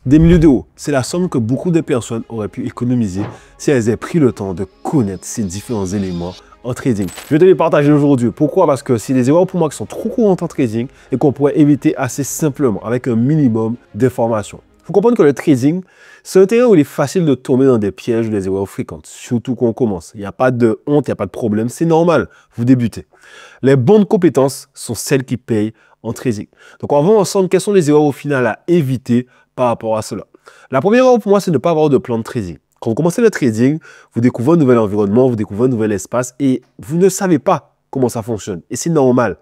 Des milliers d'euros, c'est la somme que beaucoup de personnes auraient pu économiser si elles avaient pris le temps de connaître ces différents éléments en trading. Je vais te les partager aujourd'hui. Pourquoi? Parce que c'est des erreurs pour moi qui sont trop courantes en trading et qu'on pourrait éviter assez simplement avec un minimum d'informations. Il faut comprendre que le trading, c'est un terrain où il est facile de tomber dans des pièges ou des erreurs fréquentes, surtout quand on commence. Il n'y a pas de honte, il n'y a pas de problème, c'est normal, vous débutez. Les bonnes compétences sont celles qui payent en trading. Donc on va voir ensemble quelles sont les erreurs au final à éviter par rapport à cela. La première erreur pour moi, c'est de ne pas avoir de plan de trading. Quand vous commencez le trading, vous découvrez un nouvel environnement, vous découvrez un nouvel espace et vous ne savez pas comment ça fonctionne. Et c'est normal.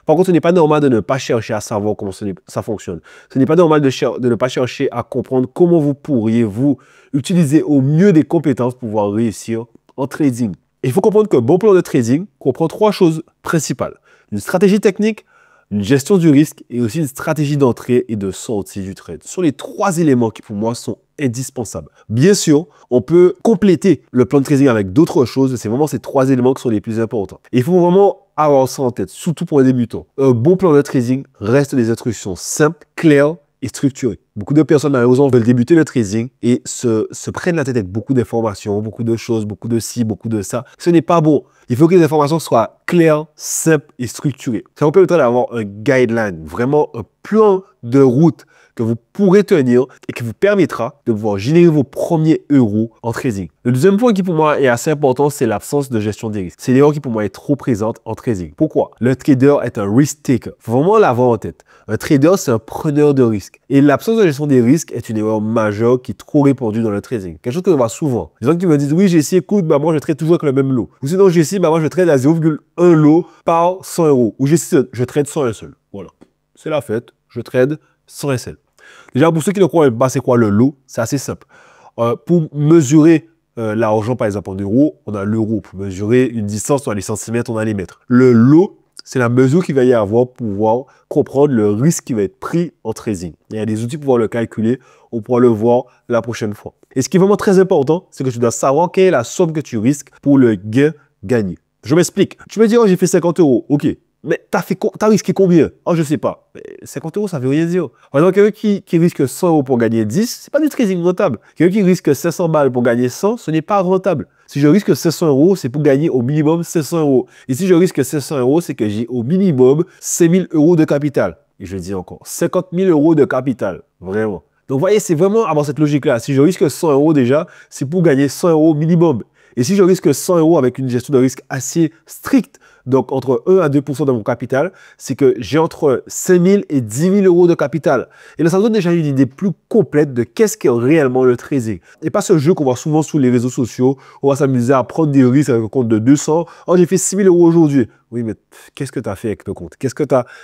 Par contre, ce n'est pas normal de ne pas chercher à savoir comment ça fonctionne. Ce n'est pas normal de ne pas chercher à comprendre comment vous pourriez vous utiliser au mieux des compétences pour pouvoir réussir en trading. Et il faut comprendre qu'un bon plan de trading comprend trois choses principales. Une stratégie technique, une gestion du risque et aussi une stratégie d'entrée et de sortie du trade. Ce sont les trois éléments qui, pour moi, sont indispensables. Bien sûr, on peut compléter le plan de trading avec d'autres choses. C'est vraiment ces trois éléments qui sont les plus importants. Et il faut vraiment avoir ça en tête, surtout pour les débutants. Un bon plan de trading reste des instructions simples, claires et structurées. Beaucoup de personnes, malheureusement, veulent débuter le trading et se prennent la tête avec beaucoup d'informations, beaucoup de choses, beaucoup de ci, beaucoup de ça. Ce n'est pas bon. Il faut que les informations soient claires, simples et structurées. Ça vous permettra d'avoir un guideline, vraiment un plan de route que vous pourrez tenir et qui vous permettra de pouvoir générer vos premiers euros en trading. Le deuxième point qui pour moi est assez important, c'est l'absence de gestion des risques. C'est l'erreur qui pour moi est trop présente en trading. Pourquoi? Le trader est un risk taker. Il faut vraiment l'avoir en tête. Un trader, c'est un preneur de risques. Et l'absence de gestion des risques est une erreur majeure qui est trop répandue dans le trading. Quelque chose que je vois souvent. Les gens qui me disent, oui, Jessie, écoute, bah, moi, je trade toujours avec le même lot. Ou sinon, Jessie, bah, moi, je trade à 0,1 lot par 100 euros. Ou Jessie, je trade sans un seul. Voilà. C'est la fête. Je trade sans un seul. Déjà, pour ceux qui ne croient pas, c'est quoi le lot? C'est assez simple. Pour mesurer l'argent, par exemple, en euros, on a l'euro. Pour mesurer une distance, on a les centimètres, on a les mètres. Le lot, c'est la mesure qu'il va y avoir pour pouvoir comprendre le risque qui va être pris en trading. Il y a des outils pour pouvoir le calculer. On pourra le voir la prochaine fois. Et ce qui est vraiment très important, c'est que tu dois savoir quelle est la somme que tu risques pour le gain gagné. Je m'explique. Tu me dis, oh, j'ai fait 50 euros. OK. Mais t'as risqué combien? Oh, je sais pas. Mais 50 euros, ça veut rien dire. Par exemple, quelqu'un qui risque 100 euros pour gagner 10, c'est pas du trading rentable. Quelqu'un qui risque 500 balles pour gagner 100, ce n'est pas rentable. Si je risque 500 euros, c'est pour gagner au minimum 500 euros. Et si je risque 500 euros, c'est que j'ai au minimum 5000 euros de capital. Et je dis encore, 50 000 euros de capital. Vraiment. Donc, vous voyez, c'est vraiment avoir cette logique-là. Si je risque 100 euros déjà, c'est pour gagner 100 euros minimum. Et si je risque 100 euros avec une gestion de risque assez stricte, donc entre 1 à 2% de mon capital, c'est que j'ai entre 5 000 et 10 000 euros de capital. Et là, ça donne déjà une idée plus complète de qu'est-ce qu'est réellement le trading. Et pas ce jeu qu'on voit souvent sur les réseaux sociaux, on va s'amuser à prendre des risques avec un compte de 200. Oh, j'ai fait 6 000 euros aujourd'hui. Oui, mais qu'est-ce que tu as fait avec ton compte? Qu'est-ce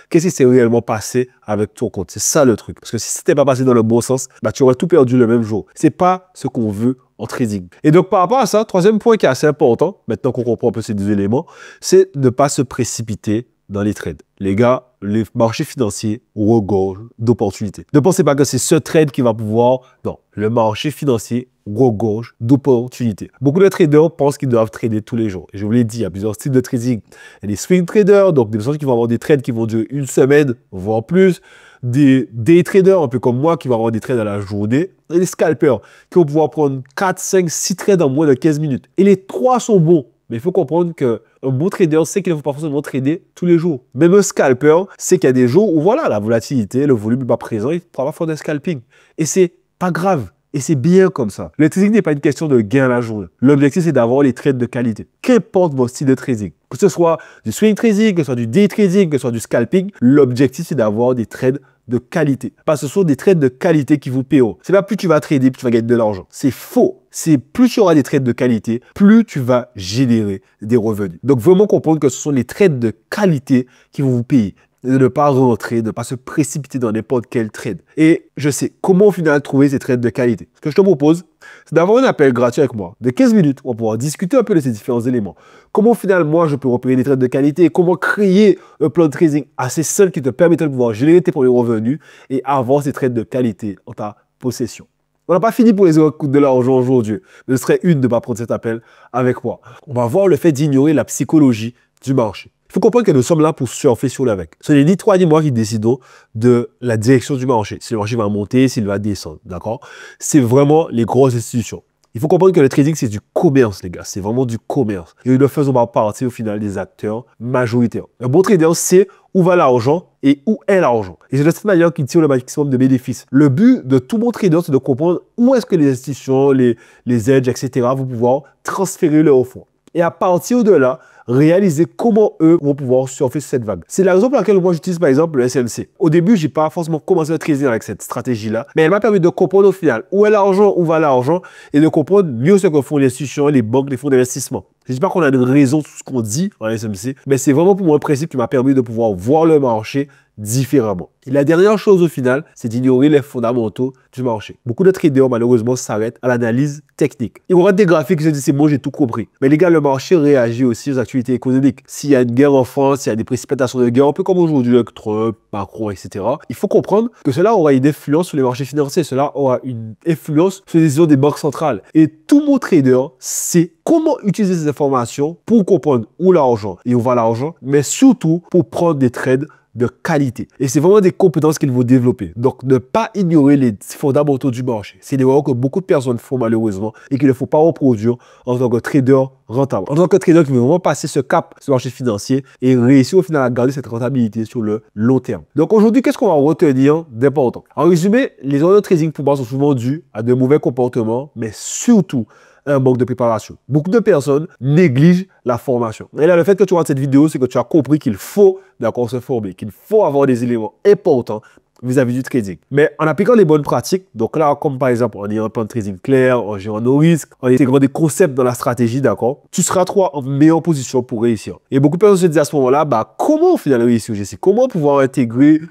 qui s'est réellement passé avec ton compte? C'est ça le truc. Parce que si c'était pas passé dans le bon sens, bah, tu aurais tout perdu le même jour. C'est pas ce qu'on veut en trading. Et donc, par rapport à ça, troisième point qui est assez important, maintenant qu'on comprend un peu ces deux éléments, c'est de ne pas se précipiter dans les trades. Les gars, les marchés financiers regorgent d'opportunités. Ne pensez pas que c'est ce trade qui va pouvoir... Non, le marché financier regorge d'opportunités. Beaucoup de traders pensent qu'ils doivent trader tous les jours. Et je vous l'ai dit, il y a plusieurs styles de trading. Il y a des swing traders, donc des personnes qui vont avoir des trades qui vont durer une semaine, voire plus. Des day traders, un peu comme moi, qui vont avoir des trades à la journée. Et des scalpers, qui vont pouvoir prendre 4, 5, 6 trades en moins de 15 minutes. Et les trois sont bons. Mais il faut comprendre qu'un bon trader sait qu'il ne faut pas forcément trader tous les jours. Même un scalper sait qu'il y a des jours où voilà, la volatilité, le volume n'est pas présent, il ne pourra pas faire des scalping. Et c'est pas grave. Et c'est bien comme ça. Le trading n'est pas une question de gain à la journée. L'objectif, c'est d'avoir les trades de qualité. Qu'importe votre style de trading, que ce soit du swing trading, que ce soit du day trading, que ce soit du scalping, l'objectif, c'est d'avoir des trades de qualité. Parce que ce sont des trades de qualité qui vous paieront. C'est pas plus tu vas trader, plus tu vas gagner de l'argent. C'est faux. C'est plus tu auras des trades de qualité, plus tu vas générer des revenus. Donc, vraiment comprendre que ce sont les trades de qualité qui vont vous payer. De ne pas rentrer, de ne pas se précipiter dans n'importe quel trade. Et je sais comment au final trouver ces trades de qualité. Ce que je te propose, c'est d'avoir un appel gratuit avec moi de 15 minutes. On va pouvoir discuter un peu de ces différents éléments. Comment au final, moi, je peux repérer des trades de qualité, comment créer un plan de trading assez simple qui te permettra de pouvoir générer tes premiers revenus et avoir ces trades de qualité en ta possession. On n'a pas fini pour les erreurs qui coûtent de l'argent aujourd'hui. Mais ce serait une de ne pas prendre cet appel avec moi. On va voir le fait d'ignorer la psychologie du marché. Il faut comprendre que nous sommes là pour surfer sur la vague. Ce n'est ni toi ni moi qui décidons de la direction du marché. Si le marché va monter, s'il va descendre, d'accord? C'est vraiment les grosses institutions. Il faut comprendre que le trading, c'est du commerce, les gars. C'est vraiment du commerce. Et nous ne faisons pas partie, au final, des acteurs majoritaires. Un bon trader sait où va l'argent et où est l'argent. Et c'est de cette manière qu'il tire le maximum de bénéfices. Le but de tout bon trader, c'est de comprendre où est-ce que les institutions, les hedges, etc. vont pouvoir transférer leurs fonds. Et à partir de là, réaliser comment eux vont pouvoir surfer sur cette vague. C'est la raison pour laquelle moi j'utilise par exemple le SMC. Au début, j'ai pas forcément commencé à trading avec cette stratégie-là, mais elle m'a permis de comprendre au final où est l'argent, où va l'argent, et de comprendre mieux ce que font les institutions, les banques, les fonds d'investissement. Je ne dis pas qu'on a de raison sur ce qu'on dit en SMC, mais c'est vraiment pour moi un principe qui m'a permis de pouvoir voir le marché différemment. Et la dernière chose au final, c'est d'ignorer les fondamentaux du marché. Beaucoup de traders, malheureusement, s'arrêtent à l'analyse technique. Ils regardent des graphiques et se disent, c'est bon, j'ai tout compris. Mais les gars, le marché réagit aussi aux actualités économiques. S'il y a une guerre en France, s'il y a des précipitations de guerre, un peu comme aujourd'hui avec Trump, Macron, etc., il faut comprendre que cela aura une influence sur les marchés financiers. Cela aura une influence sur les décisions des banques centrales. Et tout mon trader sait comment utiliser ces informations pour comprendre où l'argent et où va l'argent, mais surtout pour prendre des trades de qualité. Et c'est vraiment des compétences qu'il faut développer. Donc, ne pas ignorer les fondamentaux du marché. C'est une erreur que beaucoup de personnes font malheureusement et qu'il ne faut pas reproduire en tant que trader rentable. En tant que trader qui veut vraiment passer ce cap sur le marché financier et réussir au final à garder cette rentabilité sur le long terme. Donc aujourd'hui, qu'est-ce qu'on va retenir d'important? En résumé, les erreurs de trading pour moi sont souvent dues à de mauvais comportements, mais surtout un manque de préparation. Beaucoup de personnes négligent la formation. Et là, le fait que tu vois cette vidéo, c'est que tu as compris qu'il faut d'accord se former, qu'il faut avoir des éléments importants vis-à-vis du trading. Mais en appliquant les bonnes pratiques, donc là, comme par exemple en ayant un plan de trading clair, en gérant nos risques, en intégrant des concepts dans la stratégie, d'accord, tu seras toi en meilleure position pour réussir. Et beaucoup de personnes se disent à ce moment-là, bah, comment au final réussir? Je sais comment pouvoir intégrer,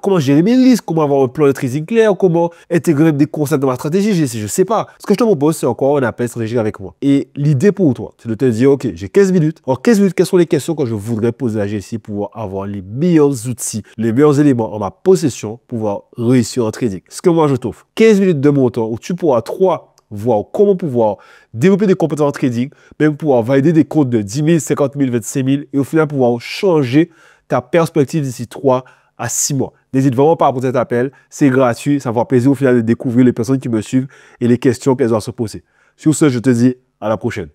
comment gérer mes risques, comment avoir un plan de trading clair, comment intégrer des concepts dans ma stratégie, je sais pas. Ce que je te propose, c'est encore un appel stratégique avec moi. Et l'idée pour toi, c'est de te dire, ok, j'ai 15 minutes. En 15 minutes, quelles sont les questions que je voudrais poser à GSI pour avoir les meilleurs outils, les meilleurs éléments en ma possession pour pouvoir réussir en trading? Ce que moi, je t'offre 15 minutes de mon temps où tu pourras, voir comment pouvoir développer des compétences en trading, même pouvoir valider des comptes de 10 000, 50 000, 25 000 et au final pouvoir changer ta perspective d'ici 3 à 6 mois. N'hésite vraiment pas à prendre cet appel, c'est gratuit, ça va faire plaisir au final de découvrir les personnes qui me suivent et les questions qu'elles ont à se poser. Sur ce, je te dis à la prochaine.